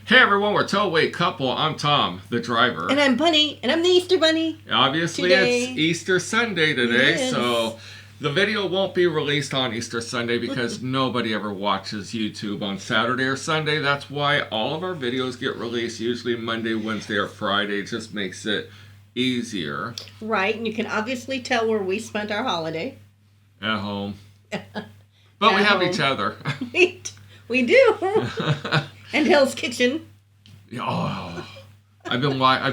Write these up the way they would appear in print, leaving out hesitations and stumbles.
Hey everyone, we're TowawayCouple. I'm Tom, the driver. And I'm Bunny, and I'm the Easter Bunny. Obviously, today. It's Easter Sunday today, Yes. so the video won't be released on Easter Sunday because nobody ever watches YouTube on Saturday or Sunday. That's why all of our videos get released usually Monday, Wednesday, or Friday. It just makes it easier. Right, and you can obviously tell where we spent our holiday. At home. But we have each other. We do. And Hell's Kitchen. Oh, I've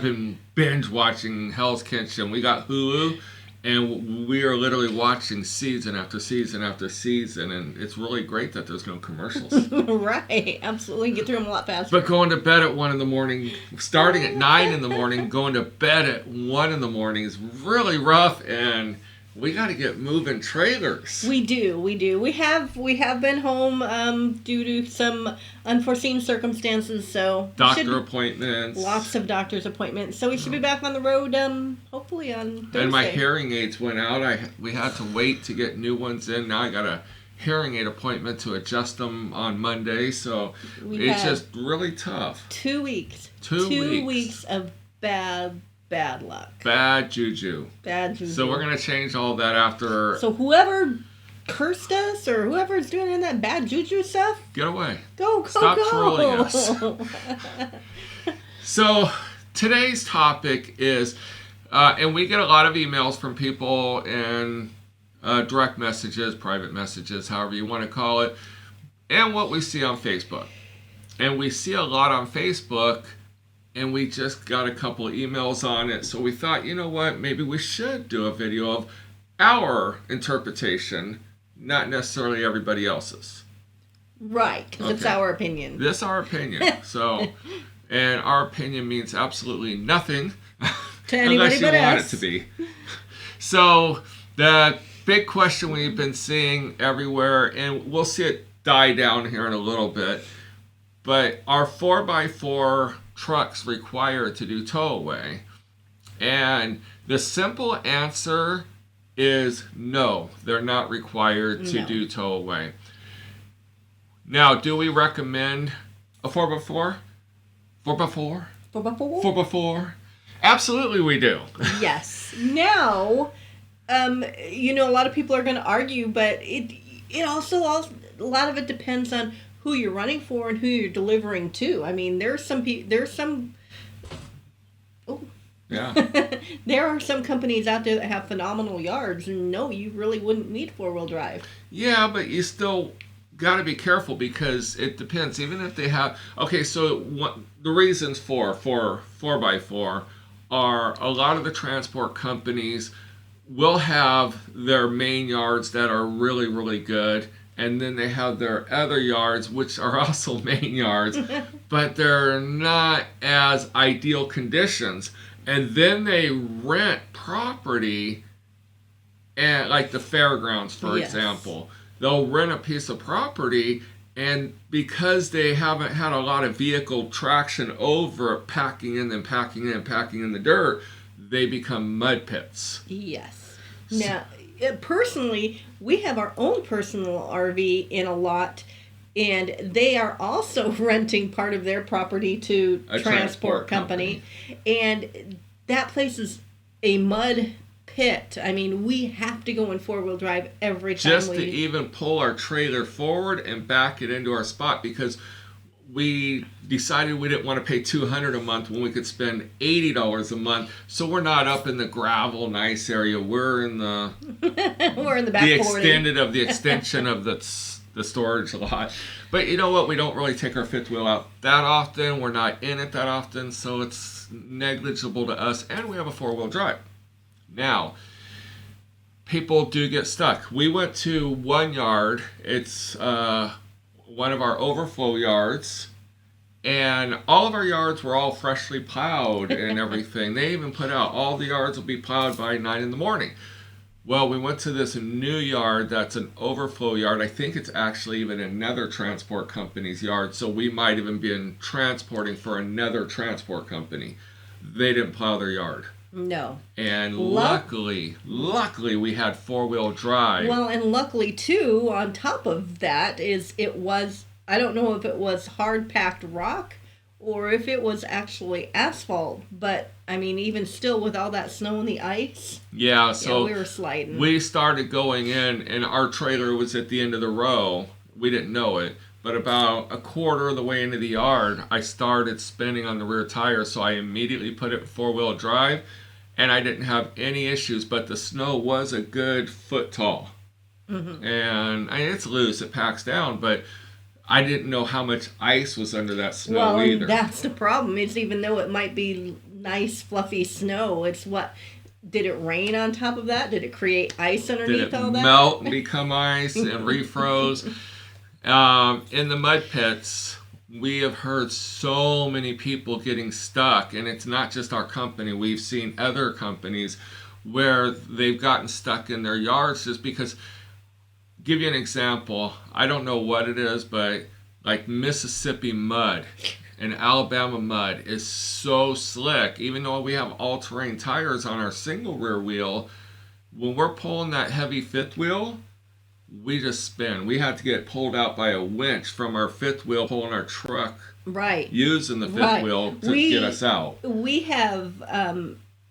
been binge watching Hell's Kitchen. We got Hulu, and we are literally watching season after season after season, and it's really great that there's no commercials. Right, absolutely. Get through them a lot faster. But going to bed at 1 in the morning, starting at 9 in the morning, going to bed at 1 in the morning is really rough, and we got to get moving trailers. We do. We have been home due to some unforeseen circumstances. So doctor appointments. Lots of doctor's appointments. So we should be back on the road hopefully on Thursday. And my hearing aids went out. We had to wait to get new ones in. Now I got a hearing aid appointment to adjust them on Monday. So it's just really tough. 2 weeks. 2 weeks of bad luck. Bad juju. So we're going to change all that after. So whoever cursed us or whoever's doing that bad juju stuff, get away. Go. Stop trolling us. So today's topic is, and we get a lot of emails from people and direct messages, private messages, however you want to call it, and what we see on Facebook. And we see a lot on Facebook. And we just got a couple of emails on it. So we thought, you know what, maybe we should do a video of our interpretation, not necessarily everybody else's. Right, because it's our opinion. This is our opinion. So, and our opinion means absolutely nothing to anybody unless you want it to be. So the big question we've been seeing everywhere, and we'll see it die down here in a little bit, but are 4x4 trucks required to do towaway? And the simple answer is no, they're not required to do towaway. Now, do we recommend a 4x4? 4x4? 4x4? Absolutely we do. Yes. Now, a lot of people are going to argue, but it also a lot of it depends on who you're running for and who you're delivering to. I mean, there are some companies out there that have phenomenal yards, and no, you really wouldn't need 4-wheel drive. Yeah, but you still got to be careful because it depends. Even if they have, so the reasons for 4x4 are a lot of the transport companies will have their main yards that are really, really good. And then they have their other yards, which are also main yards, but they're not as ideal conditions. And then they rent property, and like the fairgrounds, for example. They'll rent a piece of property, and because they haven't had a lot of vehicle traction over it, packing in the dirt, they become mud pits. Yes. Now, personally, we have our own personal RV in a lot, and they are also renting part of their property to a transport company. And that place is a mud pit. I mean, we have to go in 4-wheel drive every time. Just to even pull our trailer forward and back it into our spot, because we decided we didn't want to pay $200 a month when we could spend $80 a month. So we're not up in the gravel nice area. We're in the back the extension of the storage lot. But you know what? We don't really take our fifth wheel out that often. We're not in it that often, so it's negligible to us. And we have a 4-wheel drive. Now, people do get stuck. We went to one yard. It's one of our overflow yards, and all of our yards were all freshly plowed and everything. They even put out all the yards will be plowed by 9 in the morning. Well, we went to this new yard that's an overflow yard. I think it's actually even another transport company's yard, so we might even been transporting for another transport company. They didn't plow their yard. No. And luckily we had 4-wheel drive. Well, and luckily too, on top of that, I don't know if it was hard packed rock or if it was actually asphalt. But I mean, even still, with all that snow and the ice, Yeah, so we were sliding. We started going in, and our trailer was at the end of the row. We didn't know it, but about a quarter of the way into the yard, I started spinning on the rear tire, so I immediately put it in four-wheel drive, and I didn't have any issues, but the snow was a good foot tall. And it's loose, it packs down, but I didn't know how much ice was under that snow either. And that's the problem. Is even though it might be nice, fluffy snow, it's what... Did it rain on top of that? Did it create ice underneath all that? Did it melt and become ice and refroze? In the mud pits, we have heard so many people getting stuck, and it's not just our company. We've seen other companies where they've gotten stuck in their yards just because. Give you an example. I don't know what it is, but like Mississippi mud and Alabama mud is so slick. Even though we have all-terrain tires on our single rear wheel, when we're pulling that heavy fifth wheel, we just spin. We had to get pulled out by a winch from our fifth wheel pulling our truck. Right. Using the fifth wheel to get us out. We have,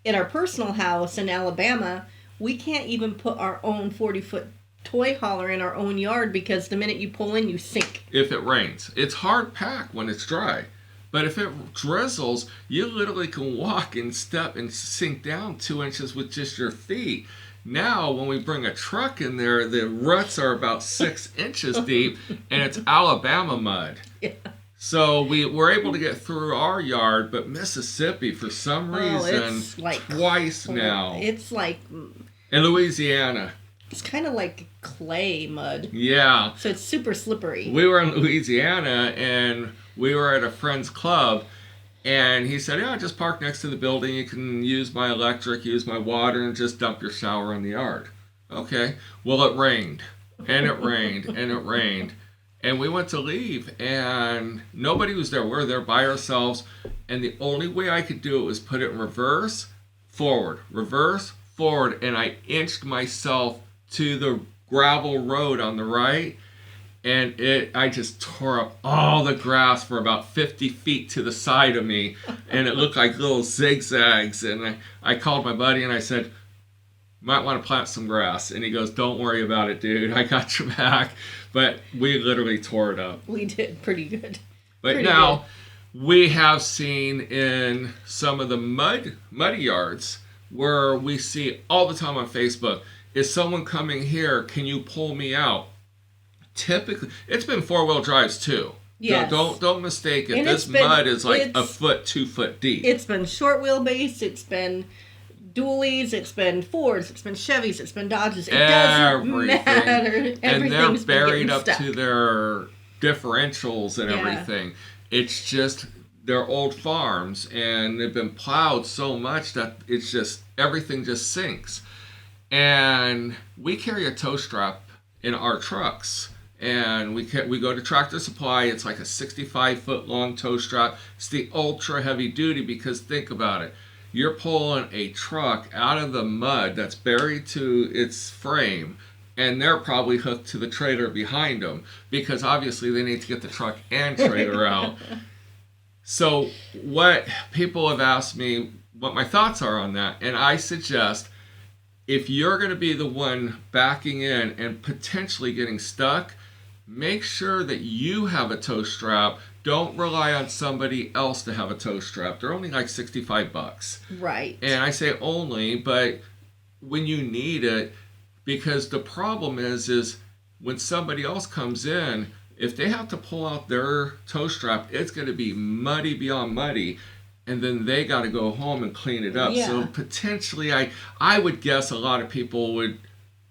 in our personal house in Alabama, we can't even put our own 40-foot toy hauler in our own yard because the minute you pull in, you sink. If it rains. It's hard packed when it's dry. But if it drizzles, you literally can walk and step and sink down 2 inches with just your feet. Now, when we bring a truck in there, the ruts are about 6 inches deep, and it's Alabama mud. Yeah. So we're able to get through our yard, but Mississippi, for some reason, like twice now. It's like... In Louisiana. It's kind of like clay mud. Yeah. So it's super slippery. We were in Louisiana, and we were at a friend's club, and he said, yeah, just park next to the building. You can use my electric, use my water, and just dump your shower in the yard. Okay. Well, it rained, and it rained, and it rained. And we went to leave, and nobody was there. We were there by ourselves, and the only way I could do it was put it in reverse, forward, and I inched myself to the gravel road on the right, and I just tore up all the grass for about 50 feet to the side of me, and it looked like little zigzags. And I called my buddy and I said, might want to plant some grass. And he goes, don't worry about it, dude. I got your back. But we literally tore it up. We did pretty good. But pretty now good. We have seen in some of the muddy yards where we see all the time on Facebook, is someone coming here? Can you pull me out? Typically, it's been four-wheel drives too. Yes. Don't mistake it. And this mud is like a foot, 2 foot deep. It's been short wheelbase. It's been dualies. It's been Fords. It's been Chevys. It's been Dodges. It doesn't matter. And they're buried up to their differentials and everything. It's just they're old farms and they've been plowed so much that it's just everything just sinks. And we carry a tow strap in our trucks. And we go to Tractor Supply. It's like a 65-foot long tow strap. It's the ultra heavy duty because think about it. You're pulling a truck out of the mud that's buried to its frame, and they're probably hooked to the trailer behind them because obviously they need to get the truck and trailer out. So what people have asked me what my thoughts are on that, and I suggest if you're going to be the one backing in and potentially getting stuck, make sure that you have a tow strap. Don't rely on somebody else to have a tow strap. They're only like $65. Right. And I say only, but when you need it, because the problem is when somebody else comes in, if they have to pull out their tow strap, it's going to be muddy beyond muddy. And then they got to go home and clean it up. Yeah. So potentially, I would guess a lot of people would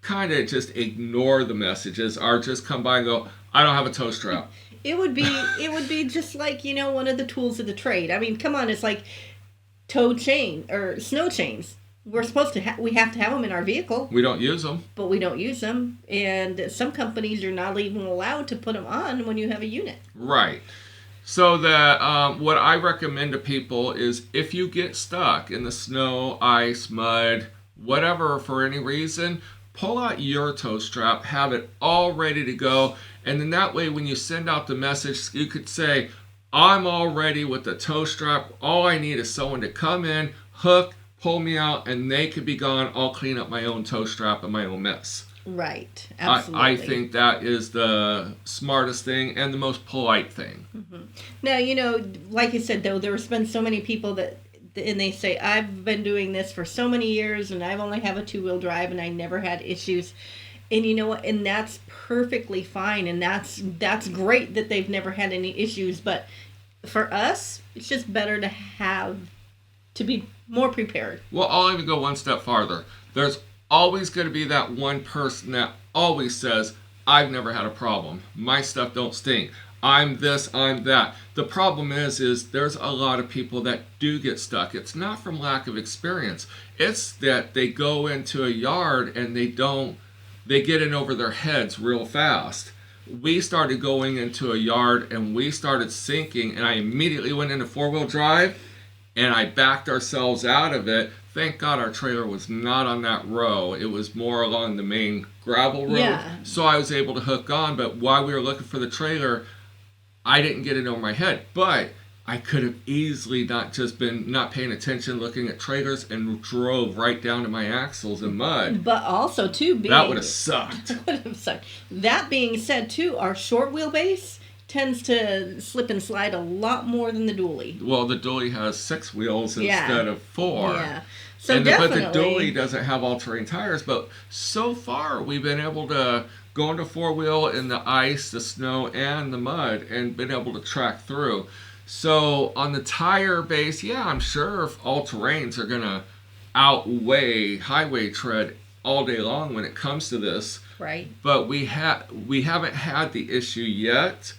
kind of just ignore the messages or just come by and go, I don't have a tow strap. It would be just like, one of the tools of the trade. I mean, come on, it's like tow chain or snow chains. We're supposed to we have to have them in our vehicle. We don't use them. But we don't use them. And some companies are not even allowed to put them on when you have a unit. Right. So that what I recommend to people is if you get stuck in the snow, ice, mud, whatever for any reason, pull out your tow strap, have it all ready to go, and then that way when you send out the message, you could say, I'm all ready with the tow strap. All I need is someone to come in, hook, pull me out, and they could be gone. I'll clean up my own tow strap and my own mess. Right. Absolutely. I think that is the smartest thing and the most polite thing. Mm-hmm. Now, like you said, though, there's been so many people and they say, I've been doing this for so many years and I've only have a 2-wheel drive and I never had issues. And you know what? And that's perfectly fine. And that's great that they've never had any issues. But for us, it's just better to be more prepared. Well, I'll even go one step farther. There's always going to be that one person that always says, I've never had a problem. My stuff don't stink. I'm this, I'm that. The problem is there's a lot of people that do get stuck. It's not from lack of experience. It's that they go into a yard and they get in over their heads real fast. We started going into a yard and we started sinking, and I immediately went into 4-wheel drive and I backed ourselves out of it. Thank God our trailer was not on that row. It was more along the main gravel road. Yeah. So I was able to hook on, but while we were looking for the trailer, I didn't get it over my head. But I could have easily not paying attention, looking at trailers, and drove right down to my axles in mud. But also, too, that would have sucked. That being said, too, our short wheelbase tends to slip and slide a lot more than the dually. Well, the dually has 6 wheels instead of 4. Yeah. So but the dually doesn't have all-terrain tires. But so far, we've been able to go into 4-wheel in the ice, the snow, and the mud, and been able to track through. So on the tire base, yeah, I'm sure if all-terrains are going to outweigh highway tread all day long when it comes to this. Right. But we haven't had the issue yet.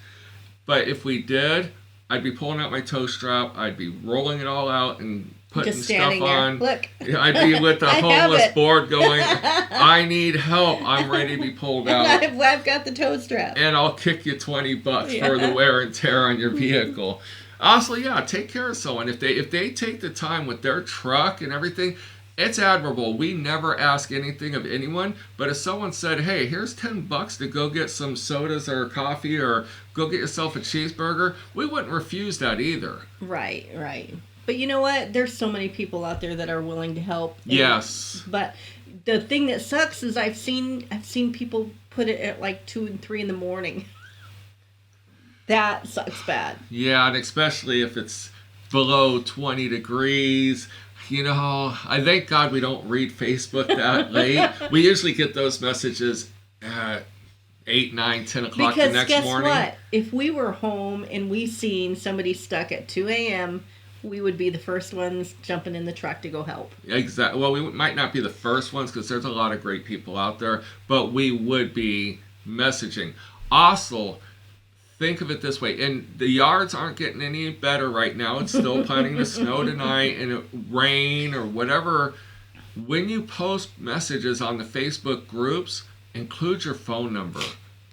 But if we did, I'd be pulling out my tow strap, I'd be rolling it all out and putting stuff on. Look. I'd be with the homeless board going, I need help. I'm ready to be pulled out. I've got the tow strap. And I'll kick you $20 for the wear and tear on your vehicle. Also, yeah, take care of someone. If they take the time with their truck and everything, it's admirable. We never ask anything of anyone, but if someone said, hey, here's $10 to go get some sodas or coffee or go get yourself a cheeseburger, we wouldn't refuse that either. Right. But you know what? There's so many people out there that are willing to help. Yes. But the thing that sucks is I've seen people put it at like 2 and 3 in the morning. That sucks bad. Yeah, and especially if it's below 20 degrees. I thank God we don't read Facebook that late. We usually get those messages at 8, 9, 10 o'clock the next morning. Because guess what? If we were home and we seen somebody stuck at 2 a.m., we would be the first ones jumping in the truck to go help. Exactly. Well, we might not be the first ones because there's a lot of great people out there, but we would be messaging. Also, think of it this way, and the yards aren't getting any better right now. It's still planning to snow tonight and rain or whatever. When you post messages on the Facebook groups, include your phone number.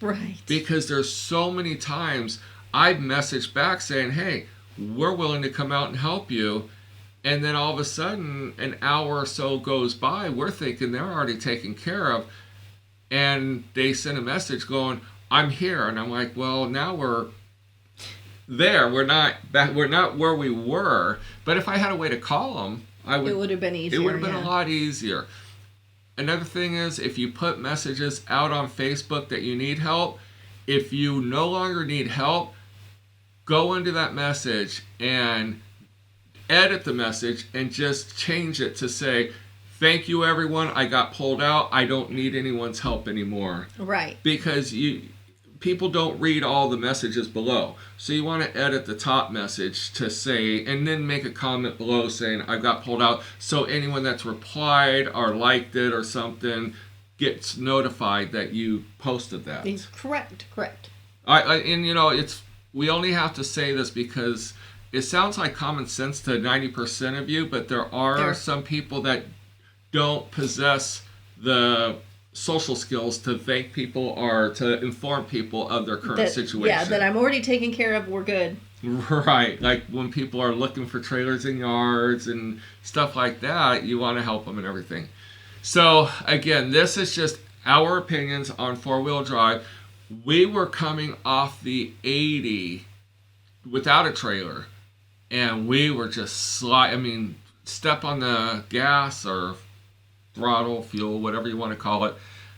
Right. Because there's so many times I've messaged back saying, hey, we're willing to come out and help you. And then all of a sudden, an hour or so goes by, we're thinking they're already taken care of. And they send a message going, I'm here. And I'm like, well, now we're there. We're not where we were. But if I had a way to call them, it would have been easier. It would have been a lot easier. Another thing is, if you put messages out on Facebook that you need help, if you no longer need help, go into that message and edit the message and just change it to say, thank you, everyone. I got pulled out. I don't need anyone's help anymore. Right. Because people don't read all the messages below. So you want to edit the top message to say, and then make a comment below saying, I got pulled out. So anyone that's replied or liked it or something gets notified that you posted that. It's correct. We only have to say this because it sounds like common sense to 90% of you, but there are some people that don't possess the social skills to thank people or to inform people of their current situation. Yeah, that I'm already taken care of, we're good. Right. Like when people are looking for trailers in yards and stuff like that, you want to help them and everything. So, again, this is just our opinions on 4-wheel drive. We were coming off the 80 without a trailer, and we were just step on the gas or throttle, fuel, whatever you want to call it,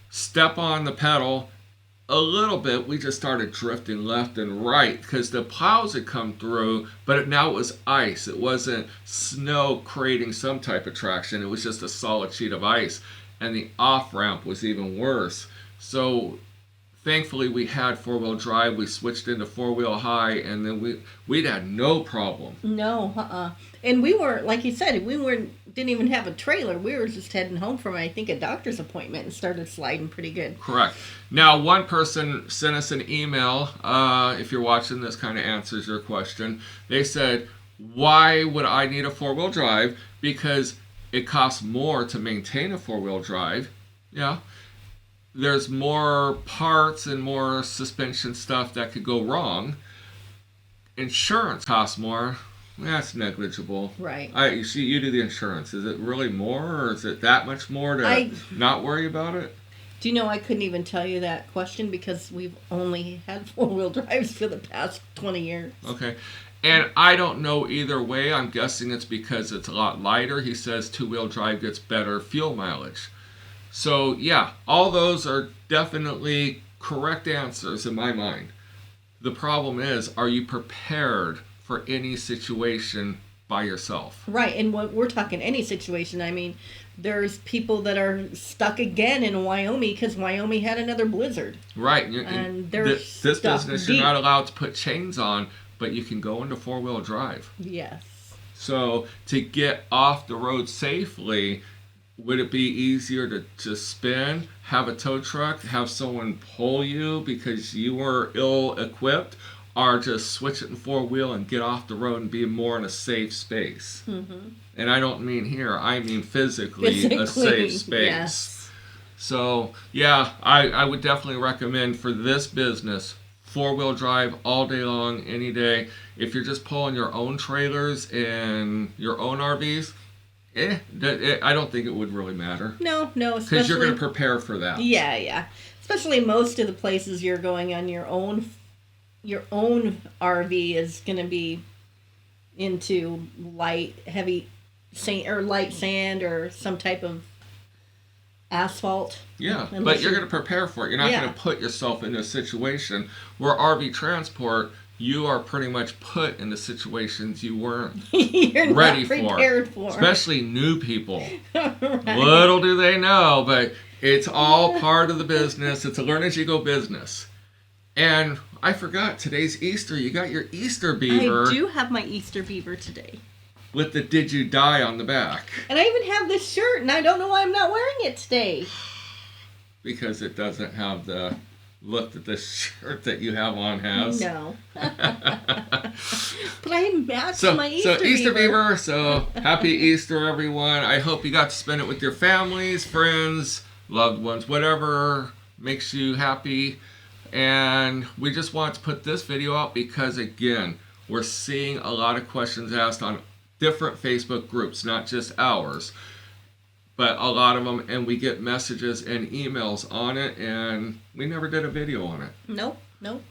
step on the pedal a little bit, we just started drifting left and right because the plows had come through, but now it was ice. It wasn't snow creating some type of traction. It was just a solid sheet of ice, and the off-ramp was even worse. So thankfully we had four-wheel drive. We switched into four-wheel high, and then we'd had no problem. No, and we were, like you said, didn't even have a trailer. We were just heading home from, I think, a doctor's appointment and started sliding pretty good. Correct. Now, one person sent us an email. If you're watching, this kind of answers your question. They said, why would I need a four-wheel drive? Because it costs more to maintain a four-wheel drive. Yeah. There's more parts and more suspension stuff that could go wrong. Insurance costs more. That's negligible. Right. You see, you do the insurance. Is it really more, or is it that much more to not worry about it? Do you know I couldn't even tell you that question because we've only had four-wheel drives for the past 20 years. Okay. And I don't know either way. I'm guessing it's because it's a lot lighter. He says two-wheel drive gets better fuel mileage. So, yeah, all those are definitely correct answers in my mind. The problem is, are you prepared for any situation by yourself? Right, and what we're talking any situation, I mean, there's people that are stuck again in Wyoming because Wyoming had another blizzard. Right, and they're this business deep. You're not allowed to put chains on, but you can go into four-wheel drive. Yes. So to get off the road safely, would it be easier to just spin, have a tow truck, have someone pull you because you were ill-equipped, or just switch it in four-wheel and get off the road and be more in a safe space? Mm-hmm. And I don't mean here, I mean physically a safe space. Yes. So, yeah, I would definitely recommend for this business, four-wheel drive all day long, any day. If you're just pulling your own trailers and your own RVs, I don't think it would really matter. No, because you're going to prepare for that. Yeah. Especially most of the places you're going on your own RV is going to be into light sand or some type of asphalt. Yeah, but you're going to prepare for it. You're not going to put yourself in a situation where RV transport, you are pretty much put in the situations you weren't ready for. Especially new people. Right. Little do they know, but it's all part of the business. It's a learn as you go business. And I forgot, today's Easter. You got your Easter beaver. I do have my Easter beaver today. With the "Did you die" on the back. And I even have this shirt, and I don't know why I'm not wearing it today. Because it doesn't have the look that this shirt that you have on has. No. But I matched my Easter beaver. So Easter beaver. So happy Easter, everyone. I hope you got to spend it with your families, friends, loved ones, whatever makes you happy. And we just want to put this video out because, again, we're seeing a lot of questions asked on different Facebook groups, not just ours, but a lot of them, and we get messages and emails on it, and we never did a video on it. Nope.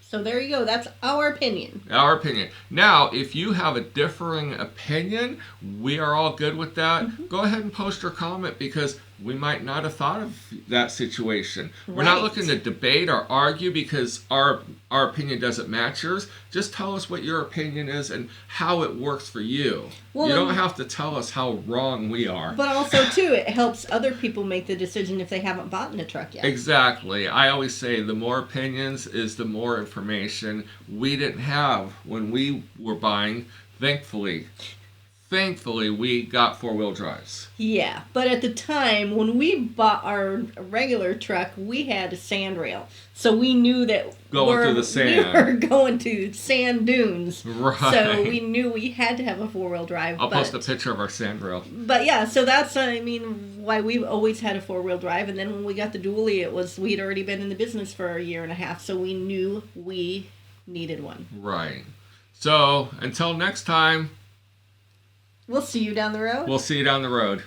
So there you go. That's our opinion. Our opinion. Now, if you have a differing opinion, we are all good with that. Mm-hmm. Go ahead and post your comment because we might not have thought of that situation. Right. We're not looking to debate or argue because our opinion doesn't match yours. Just tell us what your opinion is and how it works for you. Well, you don't have to tell us how wrong we are. But also, too, it helps other people make the decision if they haven't bought in a truck yet. Exactly. I always say the more opinions is the more information. We didn't have when we were buying, thankfully, we got four-wheel drives. Yeah, but at the time, when we bought our regular truck, we had a sand rail. So we knew that we were going to sand dunes. Right. So we knew we had to have a four-wheel drive. I'll post a picture of our sand rail. But yeah, so that's, why we've always had a four-wheel drive. And then when we got the dually, we'd already been in the business for a year and a half. So we knew we needed one. Right. So until next time. We'll see you down the road. We'll see you down the road.